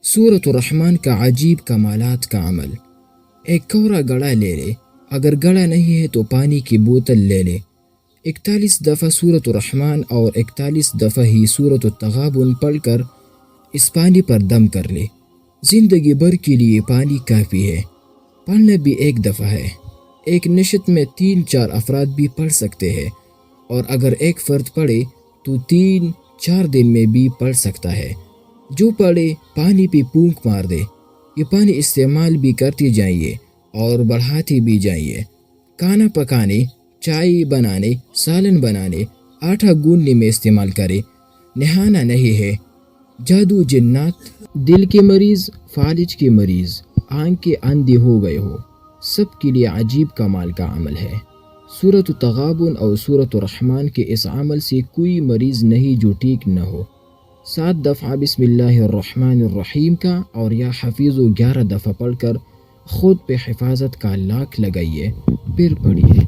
سورۃ الرحمن کا عجیب کمالات کا عمل۔ ایک کوڑا گڑا لے لے، اگر گڑا نہیں ہے تو پانی کی بوتل لے لے، 41 دفعہ سورۃ الرحمن اور 41 دفعہ ہی سورۃ التغابن پڑھ کر اس پانی پر دم کر لے۔ زندگی بھر کے لیے پانی کافی ہے۔ پڑھنا بھی ایک دفعہ ہے۔ ایک نشست میں 3-4 افراد بھی پڑھ سکتے ہیں، اور اگر ایک فرد پڑھے تو 3-4 دن میں بھی پڑھ سکتا ہے۔ جو پڑھے پانی پہ پھونک مار دے۔ یہ پانی استعمال بھی کرتے جائیے اور بڑھاتے بھی جائیے۔ کھانا پکانے، چائے بنانے، سالن بنانے، آٹا گوندنے میں استعمال کرے۔ نہانا نہیں ہے۔ جادو، جنات، دل کے مریض، فالج کے مریض، آنکھ کے اندھے ہو گئے ہو، سب کے لیے عجیب کمال کا عمل ہے۔ سورۃ التغابن اور سورۃ الرحمن کے اس عمل سے کوئی مریض نہیں جو ٹھیک نہ ہو۔ 7 دفعہ بسم اللہ الرحمن الرحیم کا اور یا حفیظ 11 دفعہ پڑھ کر خود پہ حفاظت کا لاک لگائیے، پھر پڑھیے۔